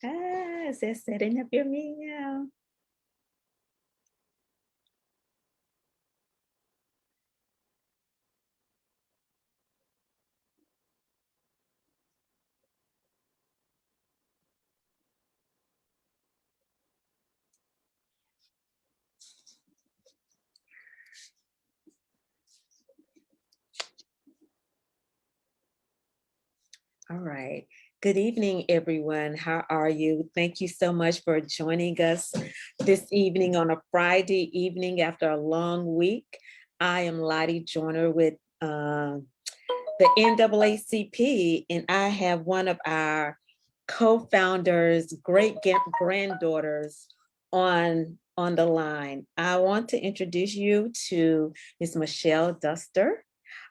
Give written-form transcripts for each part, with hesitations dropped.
Ah, it says setting up your meal. All right. Good evening, everyone. How are you? Thank you so much for joining us this evening on a Friday evening after a long week. I am Lottie Joiner with the NAACP, and I have one of our co-founders, great-granddaughters on the line. I want to introduce you to Ms. Michelle Duster.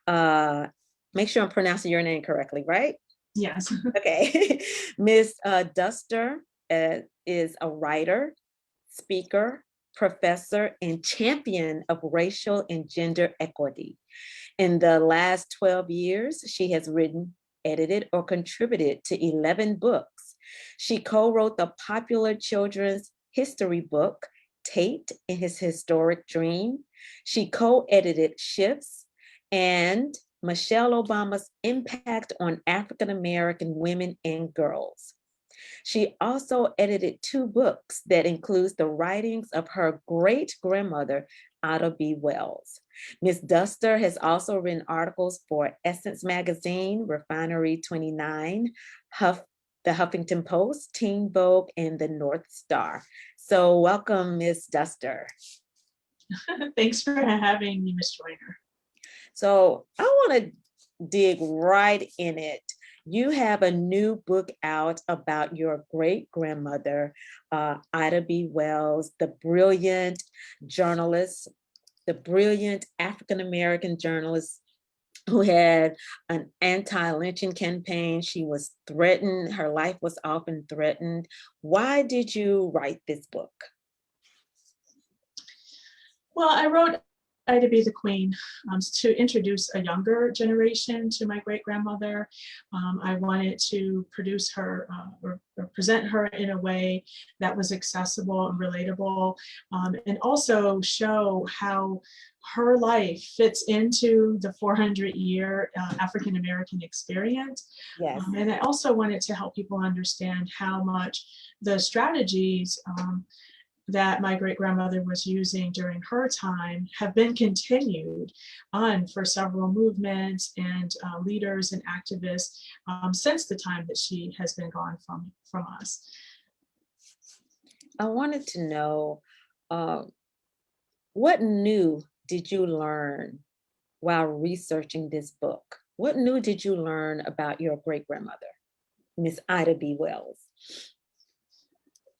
Make sure I'm pronouncing your name correctly, right? Yes. Okay. Ms. Duster is a writer, speaker, professor, and champion of racial and gender equity. In the last 12 years, she has written, edited, or contributed to 11 books. She co-wrote the popular children's history book, Tate and His Historic Dream. She co-edited Shifts and Michelle Obama's Impact on African American Women and Girls. She also edited 2 books that includes the writings of her great-grandmother, Ida B. Wells. Ms. Duster has also written articles for Essence Magazine, Refinery 29, the Huffington Post, Teen Vogue, and the North Star. So welcome, Ms. Duster. Thanks for having me, Ms. Joiner. So I want to dig right in it. You have a new book out about your great-grandmother, Ida B. Wells, the brilliant journalist, the brilliant African-American journalist who had an anti-lynching campaign. She was threatened. Her life was often threatened. Why did you write this book? Well, I wrote Ida B. the Queen to introduce a younger generation to my great-grandmother. I wanted to produce her or present her in a way that was accessible and relatable, and also show how her life fits into the 400-year African-American experience. Yes. And I also wanted to help people understand how much the strategies that my great-grandmother was using during her time have been continued on for several movements and leaders and activists since the time that she has been gone from us. I wanted to know, what new did you learn while researching this book? What new did you learn about your great-grandmother, Miss Ida B. Wells?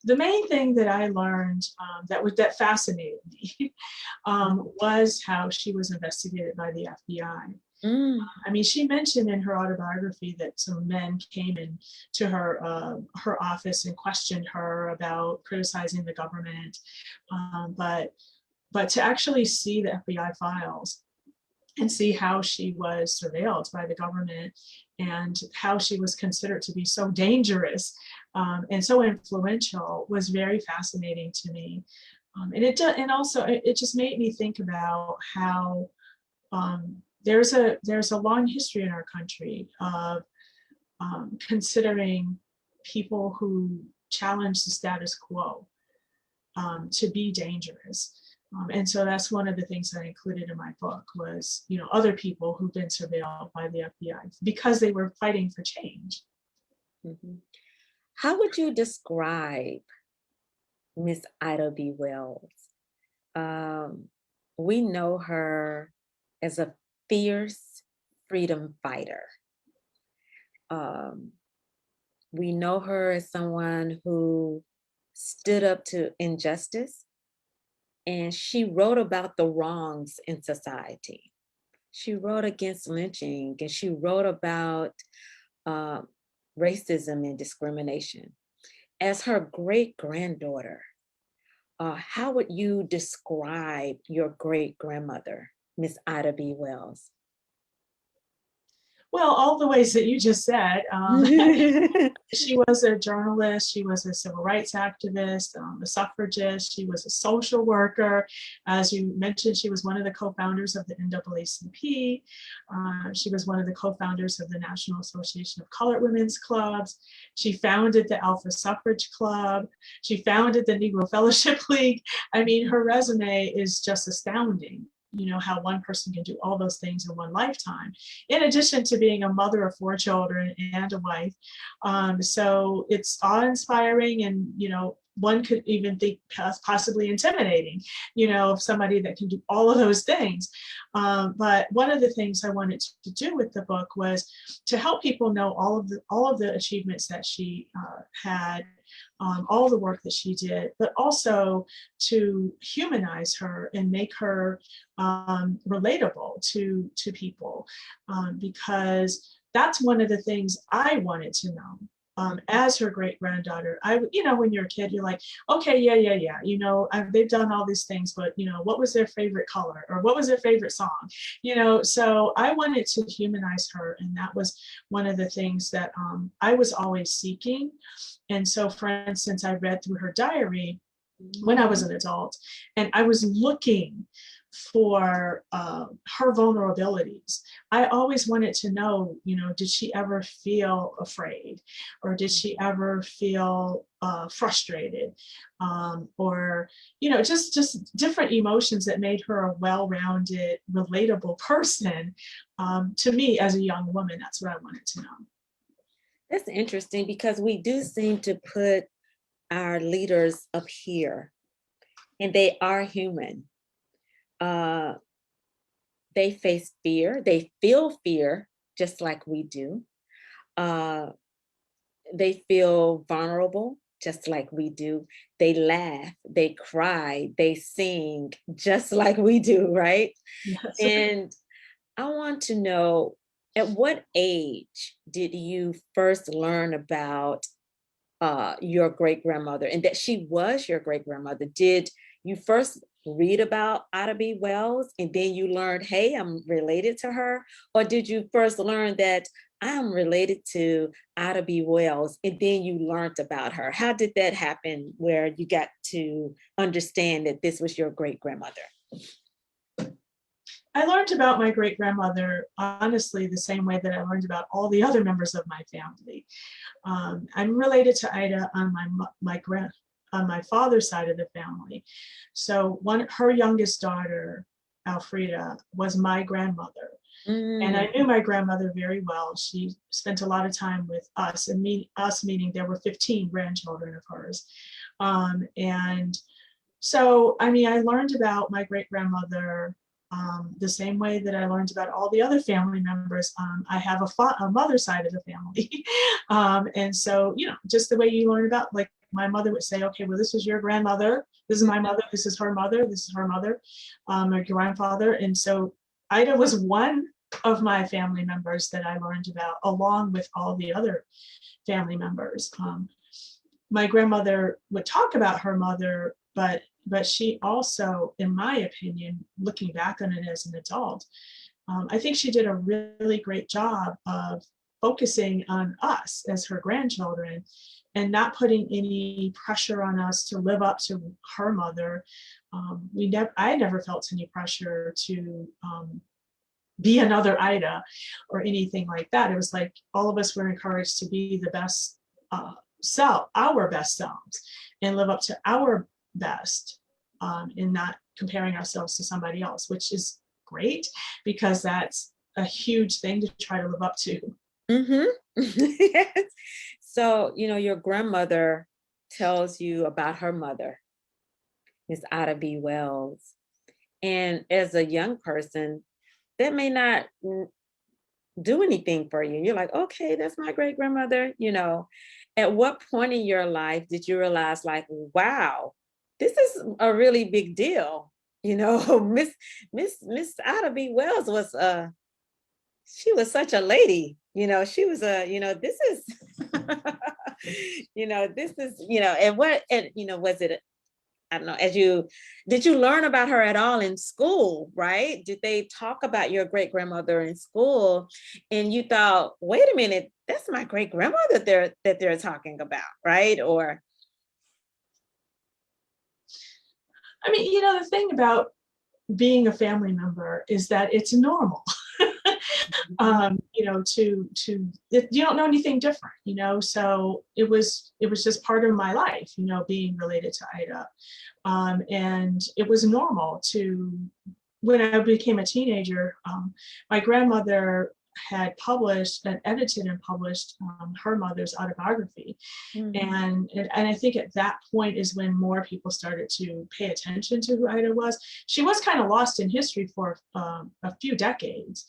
The main thing that I learned that fascinated me was how she was investigated by the FBI. I mean, she mentioned in her autobiography that some men came into her office and questioned her about criticizing the government, but to actually see the FBI files and see how she was surveilled by the government and how she was considered to be so dangerous and so influential was very fascinating to me. And also it just made me think about how there's a long history in our country of considering people who challenge the status quo to be dangerous. And so that's one of the things that I included in my book was, other people who've been surveilled by the FBI because they were fighting for change. Mm-hmm. How would you describe Miss Ida B. Wells? We know her as a fierce freedom fighter. We know her as someone who stood up to injustice, and she wrote about the wrongs in society. She wrote against lynching, and she wrote about racism and discrimination. As her great-granddaughter, how would you describe your great-grandmother, Miss Ida B. Wells? Well, all the ways that you just said. She was a journalist, she was a civil rights activist, a suffragist, she was a social worker. As you mentioned, she was one of the co-founders of the NAACP. She was one of the co-founders of the National Association of Colored Women's Clubs. She founded the Alpha Suffrage Club. She founded the Negro Fellowship League. I mean, her resume is just astounding. You know, how one person can do all those things in one lifetime, in addition to being a mother of 4 children and a wife. So it's awe-inspiring, and, you know, one could even think possibly intimidating, you know, of somebody that can do all of those things. But one of the things I wanted to do with the book was to help people know all of the achievements that she had, all the work that she did, but also to humanize her and make her relatable to people, because that's one of the things I wanted to know. As her great-granddaughter, you know, when you're a kid, you're like, okay, yeah, you know, they've done all these things, but, you know, what was their favorite color, or what was their favorite song, you know? So I wanted to humanize her, and that was one of the things that I was always seeking. And so, for instance, I read through her diary when I was an adult, and I was looking for her vulnerabilities. I always wanted to know, you know, did she ever feel afraid, or did she ever feel frustrated, or, you know, just different emotions that made her a well-rounded, relatable person. To me, as a young woman, that's what I wanted to know. That's interesting because we do seem to put our leaders up here, and they are human. Uh, they face fear, they feel fear just like we do. Uh, they feel vulnerable just like we do. They laugh, they cry, they sing just like we do, right? Yes. And I want to know, at what age did you first learn about your great grandmother, and that she was your great grandmother? Did you first read about Ida B. Wells and then you learned, hey, I'm related to her? Or did you first learn that I'm related to Ida B. Wells and then you learned about her? How did that happen where you got to understand that this was your great grandmother? I learned about my great grandmother, honestly, the same way that I learned about all the other members of my family. I'm related to Ida on on my father's side of the family. So her youngest daughter, Alfreda, was my grandmother. And I Mm, knew my grandmother very well. She spent a lot of time with us, and us meaning there were 15 grandchildren of hers. And so, I mean, I learned about my great grandmother the same way that I learned about all the other family members. I have a mother side of the family. And so, you know, just the way you learn about, like, my mother would say, okay, well, this is your grandmother. This is my mother. This is her mother. This is her mother, my grandfather. And so Ida was one of my family members that I learned about, along with all the other family members. My grandmother would talk about her mother, but she also, in my opinion, looking back on it as an adult, I think she did a really great job of focusing on us as her grandchildren, and not putting any pressure on us to live up to her mother. I never felt any pressure to be another Ida or anything like that. It was like all of us were encouraged to be the best our best selves, and live up to our best, and not comparing ourselves to somebody else, which is great, because that's a huge thing to try to live up to. mhm. So, you know, your grandmother tells you about her mother, Miss Ida B. Wells. And as a young person, that may not do anything for you. You're like, okay, that's my great grandmother. You know, at what point in your life did you realize, like, wow, this is a really big deal? You know, Miss Ida B. Wells was she was such a lady. You know, she was a, you know, this is you know, this is, you know, and what, and you know, was it I don't know, did you learn about her at all in school, right? Did they talk about your great grandmother in school and you thought, wait a minute, that's my great grandmother that they're talking about, right? Or I mean, the thing about being a family member is that it's normal. You don't know anything different, so it was just part of my life, being related to Ida. And it was normal to, when I became a teenager, my grandmother had published and edited and published her mother's autobiography. And I think at that point is when more people started to pay attention to who Ida was. She was kind of lost in history for a few decades.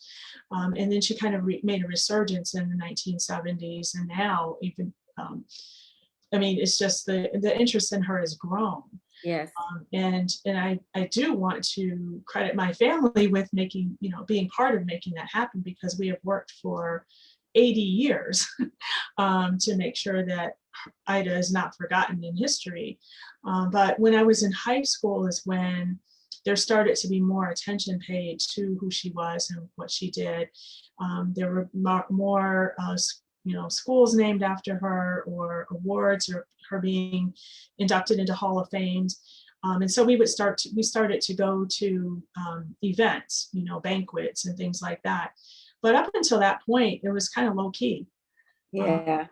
And then she kind of made a resurgence in the 1970s. And now even, I mean, it's just the interest in her has grown. yes. And I do want to credit my family with making, being part of making that happen, because we have worked for 80 years to make sure that Ida is not forgotten in history. But when I was in high school is when there started to be more attention paid to who she was and what she did. There were more schools named after her, or awards, or her being inducted into Hall of Fames. And so we started to go to events, banquets and things like that. But up until that point, it was kind of low key. Yeah.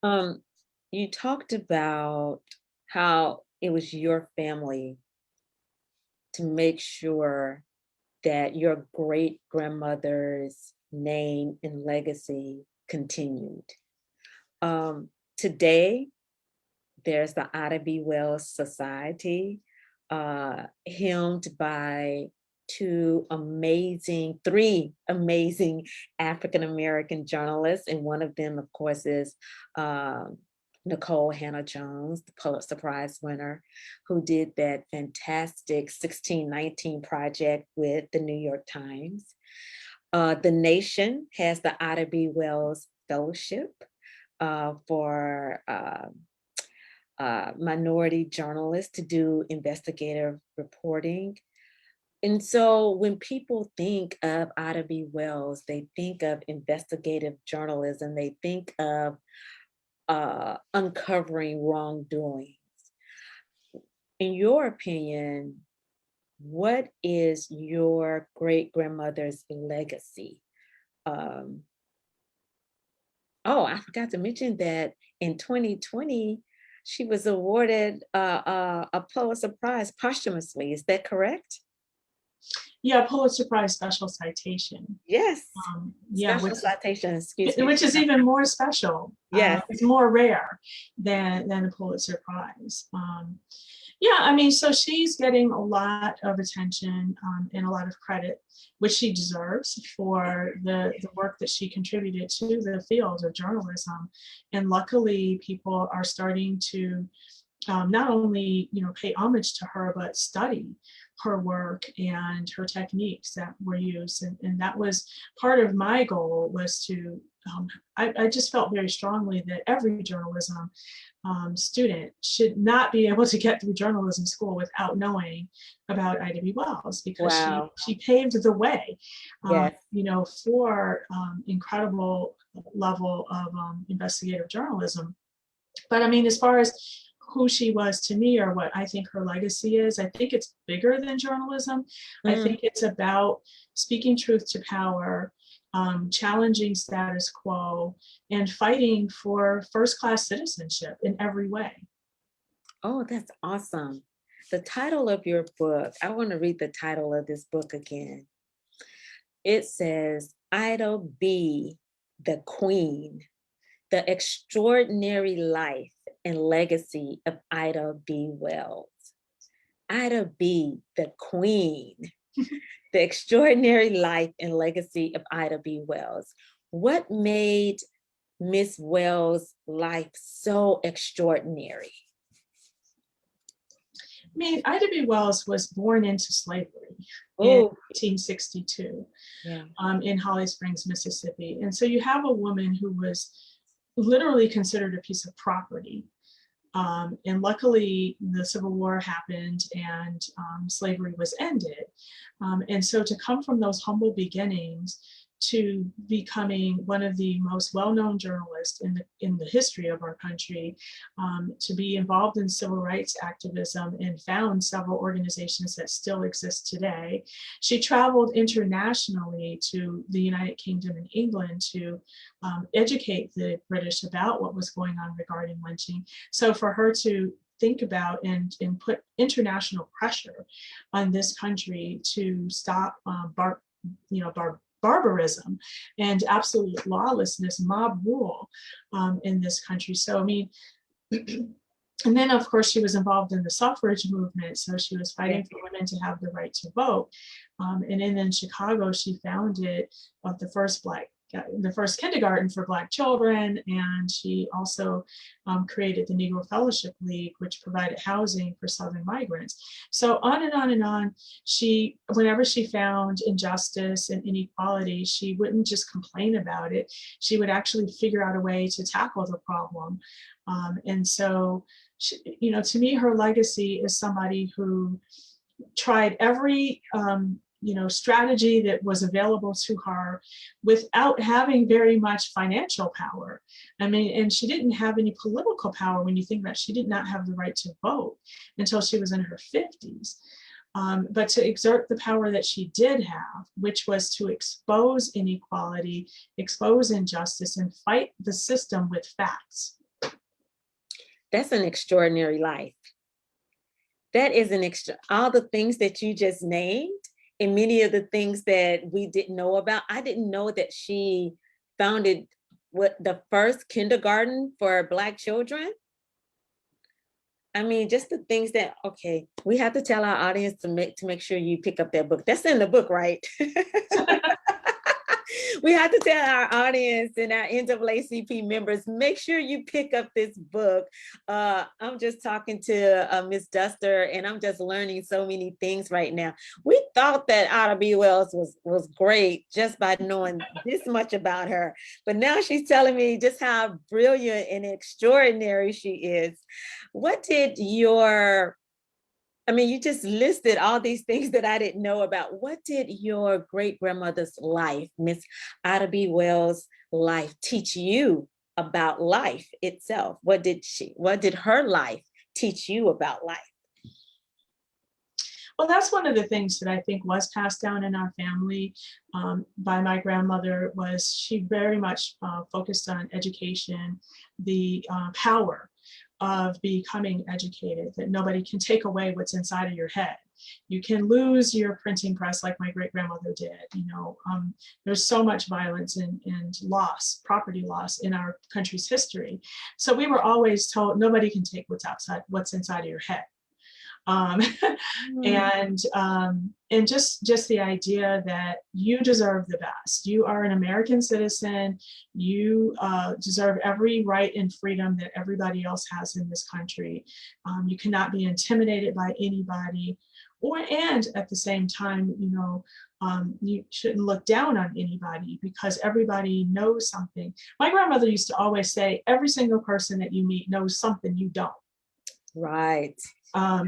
You talked about how it was your family to make sure that your great grandmother's name and legacy continued. Today, there's the Ida B. Wells Society, hymned by three amazing African-American journalists. And one of them, of course, is Nicole Hannah-Jones, the Pulitzer Prize winner, who did that fantastic 1619 project with the New York Times. The Nation has the Ida B. Wells Fellowship for minority journalists to do investigative reporting. And so when people think of Ida B. Wells, they think of investigative journalism, they think of uncovering wrongdoings. In your opinion, what is your great grandmother's legacy? Oh, I forgot to mention that in 2020, she was awarded a Pulitzer Prize posthumously. Is that correct? Yeah, Pulitzer Prize special citation. Yes. Yeah, Special citation, excuse me. which is even more special. Yes. It's more rare than the Pulitzer Prize. Yeah, I mean, so she's getting a lot of attention and a lot of credit, which she deserves for the work that she contributed to the field of journalism. And luckily, people are starting to not only pay homage to her, but study her work and her techniques that were used. And that was part of my goal, was to I just felt very strongly that every journalism student should not be able to get through journalism school without knowing about Ida B. Wells, because Wow. she paved the way Yes. for incredible level of investigative journalism. But I mean, as far as who she was to me, or what I think her legacy is, I think it's bigger than journalism. I think it's about speaking truth to power, challenging status quo, and fighting for first-class citizenship in every way. Oh, that's awesome. The title of your book, I want to read the title of this book again. It says, Ida B. the Queen, the extraordinary life and legacy of Ida B. Wells. Ida B. the Queen, the extraordinary life and legacy of Ida B. Wells. What made Miss Wells' life so extraordinary? I mean, Ida B. Wells was born into slavery in 1862 in Holly Springs, Mississippi. And so you have a woman who was literally considered a piece of property And luckily, the Civil War happened and slavery was ended. And so to come from those humble beginnings to becoming one of the most well-known journalists in the history of our country, to be involved in civil rights activism and found several organizations that still exist today. She traveled internationally to the United Kingdom and England to educate the British about what was going on regarding lynching. So for her to think about and put international pressure on this country to stop barbarism and absolute lawlessness, mob rule in this country. So, I mean, and then of course she was involved in the suffrage movement. So she was fighting for women to have the right to vote. And then in Chicago, she founded the first kindergarten for Black children, and she also created the Negro Fellowship League, which provided housing for Southern migrants. So on and on and on. Whenever she found injustice and inequality, she wouldn't just complain about it. She would actually figure out a way to tackle the problem. And so, to me, her legacy is somebody who tried every strategy that was available to her without having very much financial power. I mean, and she didn't have any political power when you think about it. She did not have the right to vote until she was in her 50s. But to exert the power that she did have, which was to expose inequality, expose injustice, and fight the system with facts. That's an extraordinary life. That is all the things that you just named, and many of the things that we didn't know about. I didn't know that she founded the first kindergarten for Black children. I mean, just the things that, okay, we have to tell our audience to make sure you pick up that book. That's in the book, right? We have to tell our audience and our NAACP members, make sure you pick up this book. I'm just talking to Ms. Duster, and I'm just learning so many things right now. We thought that Ida B. Wells was great just by knowing this much about her, but now she's telling me just how brilliant and extraordinary she is. What did you just listed all these things that I didn't know about. What did your great-grandmother's life, Miss Ida B. Wells' life, teach you about life itself? What did her life teach you about life? Well, that's one of the things that I think was passed down in our family by my grandmother. Was she very much focused on education, the power of becoming educated, that nobody can take away what's inside of your head. You can lose your printing press like my great-grandmother did. There's so much violence and loss, property loss in our country's history. So we were always told nobody can take what's inside of your head. And just the idea that you deserve the best. You are an American citizen. You deserve every right and freedom that everybody else has in this country. You cannot be intimidated by anybody, and at the same time, you shouldn't look down on anybody because everybody knows something. My grandmother used to always say, every single person that you meet knows something you don't. Right.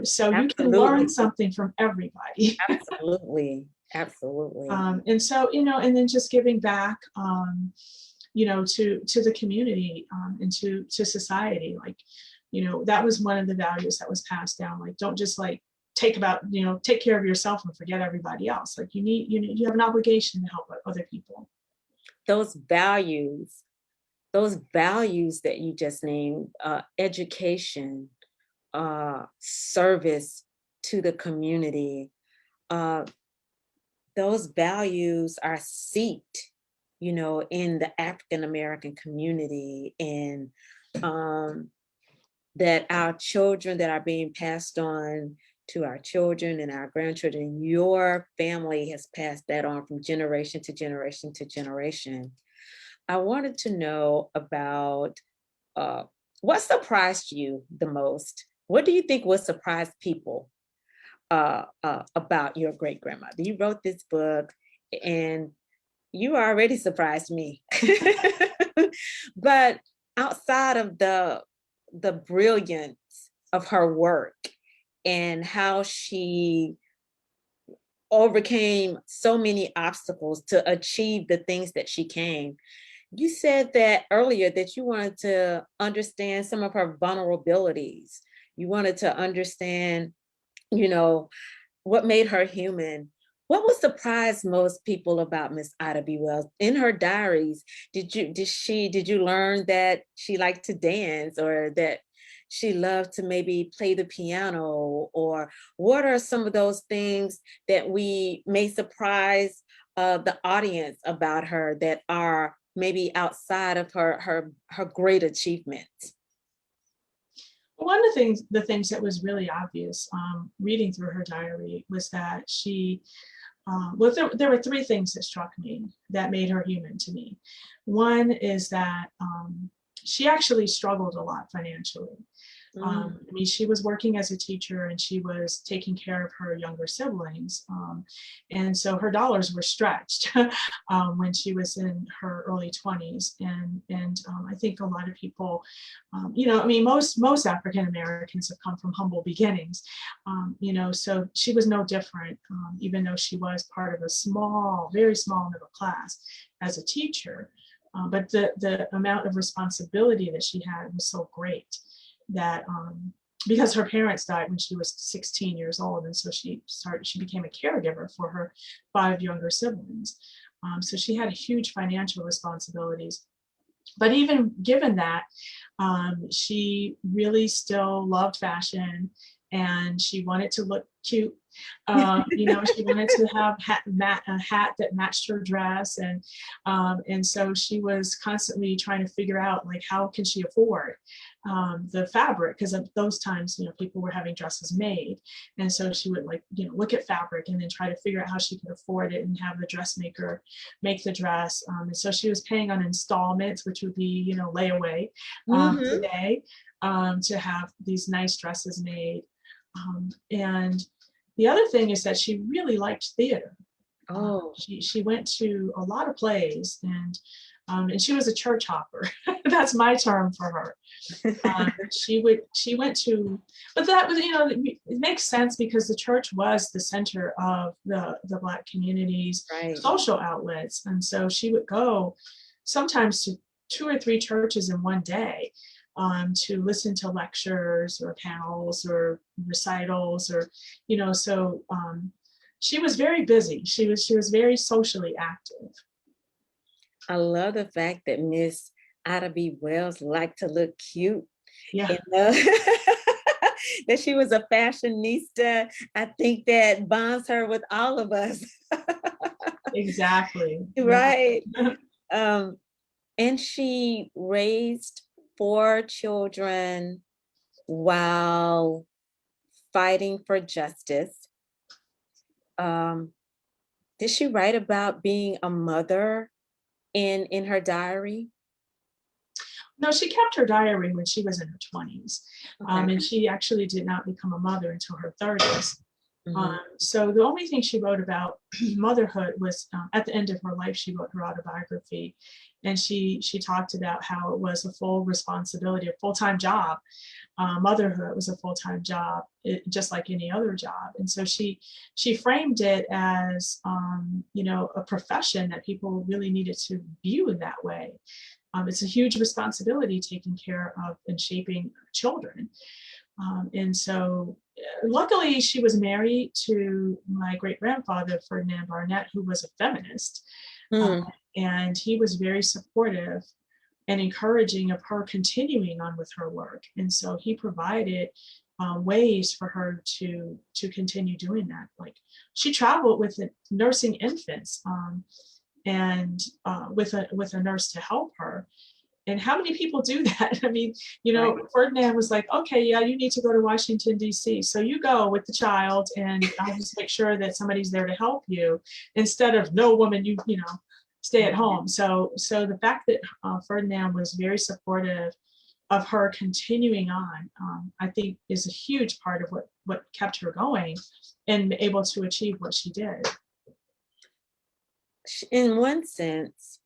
So you can learn something from everybody. Absolutely. And so, and then just giving back, to the community and to society. Like, that was one of the values that was passed down. Like, don't just take care of yourself and forget everybody else. Like you have an obligation to help other people. Those values that you just named, education, service to the community, those values are seeped, in the African American community, and that our children that are being passed on to our children and our grandchildren, your family has passed that on from generation to generation to generation. I wanted to know about what surprised you the most? What do you think would surprise people about your great-grandmother? You wrote this book and you already surprised me. But outside of the brilliant of her work and how she overcame so many obstacles to achieve the things that she came. You said that earlier that you wanted to understand some of her vulnerabilities. You wanted to understand, you know, what made her human. What would surprise most people about Miss Ida B. Wells? In her diaries, did you learn that she liked to dance, or that she loved to maybe play the piano? Or what are some of those things that we may surprise the audience about her that are maybe outside of her great achievements? One of the things that was really obvious reading through her diary was that she, well, there were three things that struck me that made her human to me. One is that she actually struggled a lot financially. I mean, she was working as a teacher and she was taking care of her younger siblings. And so her dollars were stretched when she was in her early 20s. And I think a lot of people, you know, I mean, most African Americans have come from humble beginnings, you know, so she was no different, even though she was part of a small, very small middle class as a teacher. But the amount of responsibility that she had was so great that because her parents died when she was 16 years old, and so she became a caregiver for her 5 younger siblings. So she had huge financial responsibilities. But even given that, she really still loved fashion and she wanted to look cute. You know, she wanted to have a hat that matched her dress, and so she was constantly trying to figure out like how can she afford the fabric, because at those times, you know, people were having dresses made, and so she would like, you know, look at fabric and then try to figure out how she could afford it and have the dressmaker make the dress. And so she was paying on installments, which would be, you know, layaway today, to have these nice dresses made. And the other thing is that she really liked theater. Oh, She went to a lot of plays, and she was a church hopper. That's my term for her. She went to, but that was, you know, it makes sense because the church was the center of the Black community's right. social outlets, and so she would go sometimes to 2 or 3 churches in one day, to listen to lectures or panels or recitals, or, you know, so she was very busy. She was very socially active. I love the fact that Miss Ida B. Wells liked to look cute, Yeah, and that she was a fashionista. I think that bonds her with all of us. exactly. Right. Um, and she raised 4 children while fighting for justice. Um, did she write about being a mother in her diary? No, she kept her diary when she was in her 20s. Okay. And she actually did not become a mother until her 30s. Mhm. So the only thing she wrote about motherhood was at the end of her life. She wrote her autobiography, and she talked about how it was a full responsibility, a full-time job. Motherhood was a full-time job, just like any other job. And so she framed it as, you know, a profession that people really needed to view in that way. It's a huge responsibility taking care of and shaping children. And so luckily she was married to my great grandfather, Ferdinand Barnett, who was a feminist. Uh, Mm. and he was very supportive and encouraging of her continuing on with her work. And so he provided ways for her to continue doing that. Like she traveled with nursing infants, and with a nurse to help her. And how many people do that? I mean, you Right. know, Ferdinand was like, okay, yeah, you need to go to Washington, D.C. So you go with the child, and I'll just make sure that somebody's there to help you, instead of no woman, you know, stay at home. So the fact that Ferdinand was very supportive of her continuing on, I think is a huge part of what kept her going and able to achieve what she did. In one sense,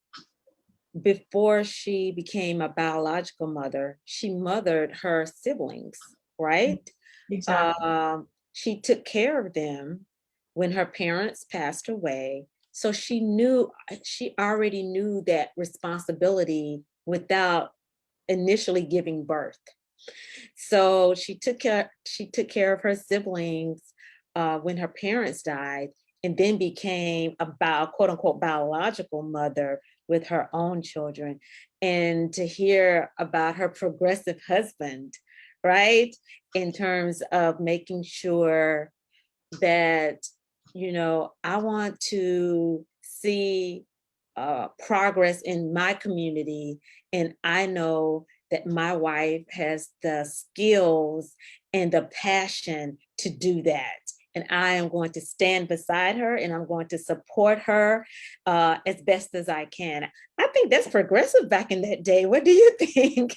before she became a biological mother, she mothered her siblings. right? Exactly. She took care of them when her parents passed away. So she already knew that responsibility without initially giving birth. So she took care of her siblings when her parents died, and then became a quote unquote biological mother with her own children. And to hear about her progressive husband, right, in terms of making sure that, I want to see progress in my community. And I know that my wife has the skills and the passion to do that. And I am going to stand beside her and I'm going to support her as best as I can. I think that's progressive back in that day. What do you think?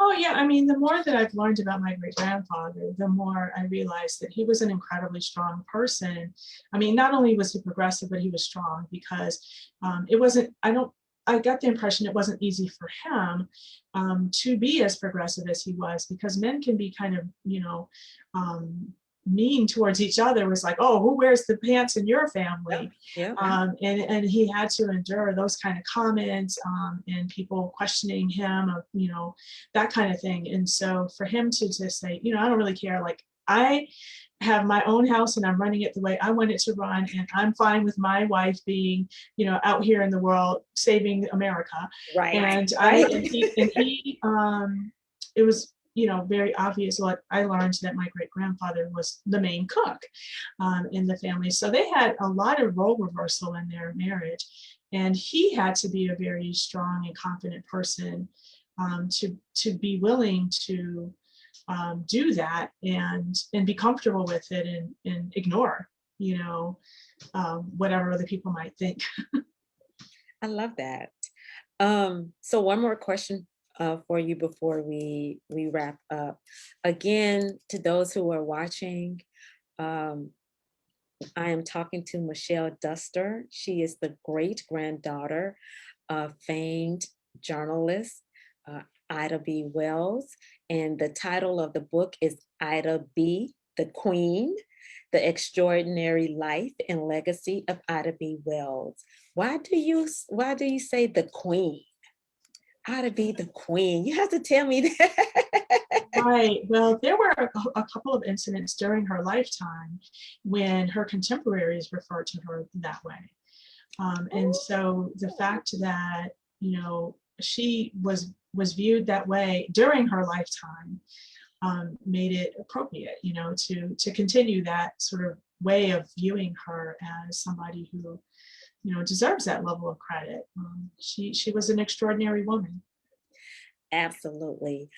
Oh yeah, I mean, the more that I've learned about my great grandfather, the more I realized that he was an incredibly strong person. I mean, not only was he progressive, but he was strong because it wasn't, I got the impression it wasn't easy for him to be as progressive as he was, because men can be kind of, um, mean towards each other. It was like, oh, who wears the pants in your Yep, family? yep. And he had to endure those kind of comments and people questioning him of, that kind of thing. And so for him to just say, I don't really care, like I have my own house and I'm running it the way I want it to run, and I'm fine with my wife being, out here in the world saving America. Right, And right. it was, very obvious. What I learned, that my great grandfather was the main cook in the family, so they had a lot of role reversal in their marriage, and he had to be a very strong and confident person to be willing to do that and be comfortable with it, and ignore, whatever other people might think. I love that. So one more question for you before we wrap up. Again, to those who are watching, um, I am talking to Michelle Duster. She is the great-granddaughter of famed journalist Ida B. Wells, and the title of the book is Ida B. the Queen: The Extraordinary Life and Legacy of Ida B. Wells. Why do you say the Queen? Ida B. the Queen. You have to tell me that. Right. Well, there were a couple of incidents during her lifetime when her contemporaries referred to her that way. And so the fact that, she was viewed that way during her lifetime made it appropriate, to continue that sort of way of viewing her as somebody who, deserves that level of credit. She was an extraordinary woman. Absolutely.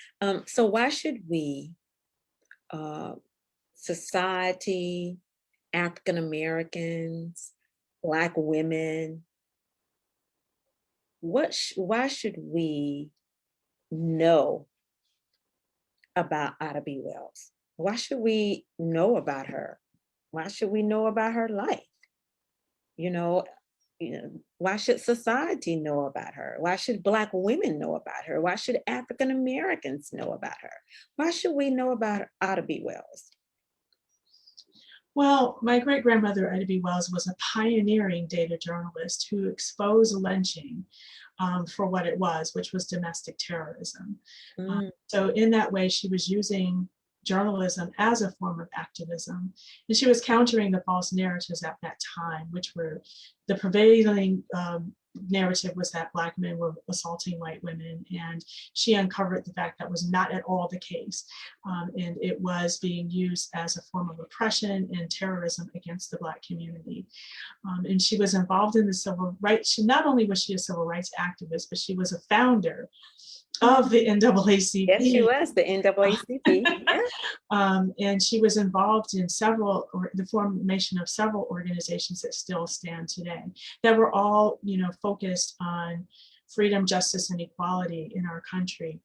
So why should we, uh, society, African Americans, Black women, why should we know about Ida B. Wells? Why should we know about her? Why should we know about her life? You know, why should society know about her? Why should Black women know about her? Why should African Americans know about her? Why should we know about Ida B. Wells? Well, my great grandmother, Ida B. Wells, was a pioneering data journalist who exposed lynching for what it was, which was domestic terrorism. Mm, So, in that way, she was using journalism as a form of activism. And she was countering the false narratives at that time, which were the prevailing narrative was that Black men were assaulting white women. And she uncovered the fact that was not at all the case. And it was being used as a form of oppression and terrorism against the Black community. And she was involved in the civil rights. Not only was she a civil rights activist, but she was a founder of the yes, she NAACP. was the NAACP. Yeah, And she was involved in the formation of several organizations that still stand today, that were all, focused on freedom, justice, and equality in our country.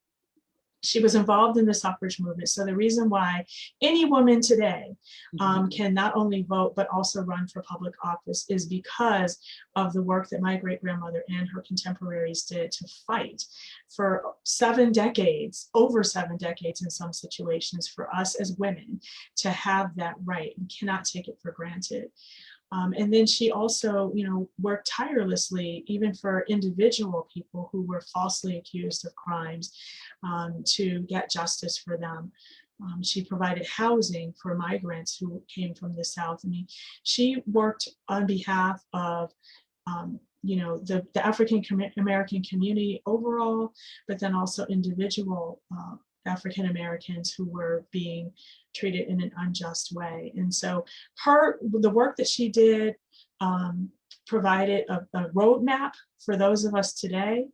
she was involved in the suffrage movement. So the reason why any woman today can not only vote, but also run for public office is because of the work that my great-grandmother and her contemporaries did to fight for 7 decades, over 7 decades in some situations, for us as women to have that right. We cannot take it for granted. And then she also, worked tirelessly, even for individual people who were falsely accused of crimes, to get justice for them. She provided housing for migrants who came from the South. I mean, she worked on behalf of, the African American community overall, but then also individual African Americans who were being treated in an unjust way. And so the work that she did provided a roadmap for those of us today,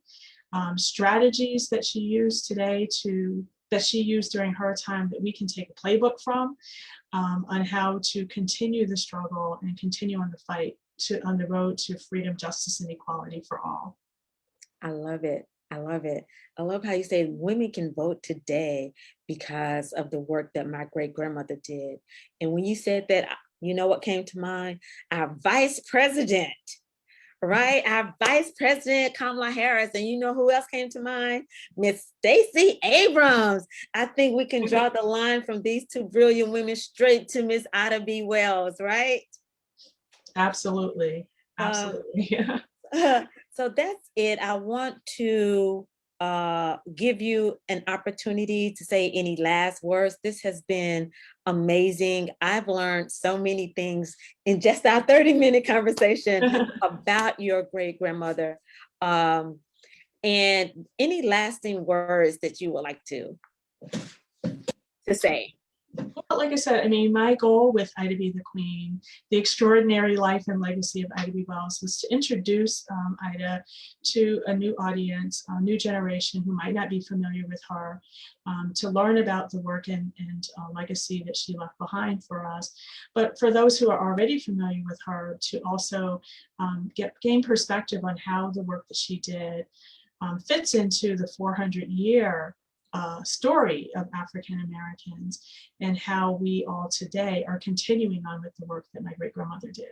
strategies that she used today that she used during her time that we can take a playbook from, on how to continue the struggle and continue on the fight on the road to freedom, justice, and equality for all. I love it. I love it. I love how you say women can vote today because of the work that my great-grandmother did. And when you said that, you know what came to mind? Our vice president, right? Our vice president, Kamala Harris. And you know who else came to mind? Miss Stacey Abrams. I think we can draw the line from these two brilliant women straight to Miss Ida B. Wells, right? Absolutely. Absolutely. So that's it. I want to give you an opportunity to say any last words. This has been amazing. I've learned so many things in just our 30-minute conversation about your great-grandmother. And any lasting words that you would like to say? Well, like I said, I mean, my goal with Ida B. the Queen, the extraordinary life and legacy of Ida B. Wells, was to introduce Ida to a new audience, a new generation who might not be familiar with her, to learn about the work and legacy that she left behind for us. But for those who are already familiar with her, to also gain perspective on how the work that she did fits into the 400-year story of African Americans, and how we all today are continuing on with the work that my great-grandmother did.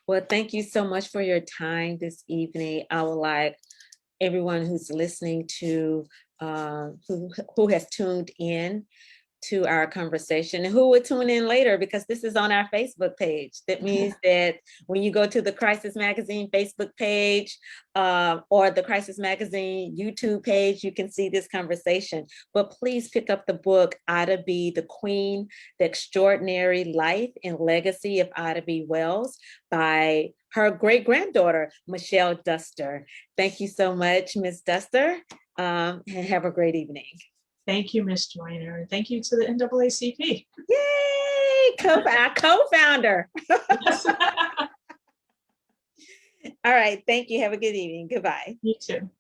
Well, thank you so much for your time this evening. I would like everyone who's listening to, who has tuned in to our conversation and who would tune in later, because this is on our Facebook page. That means that when you go to the Crisis Magazine Facebook page or the Crisis Magazine YouTube page, you can see this conversation. But please pick up the book, Ida B. the Queen, The Extraordinary Life and Legacy of Ida B. Wells, by her great-granddaughter, Michelle Duster. Thank you so much, Ms. Duster, and have a great evening. Thank you, Ms. Joiner. And thank you to the NAACP. Yay, our co-founder. Yes. All right, thank you. Have a good evening. Goodbye. You too.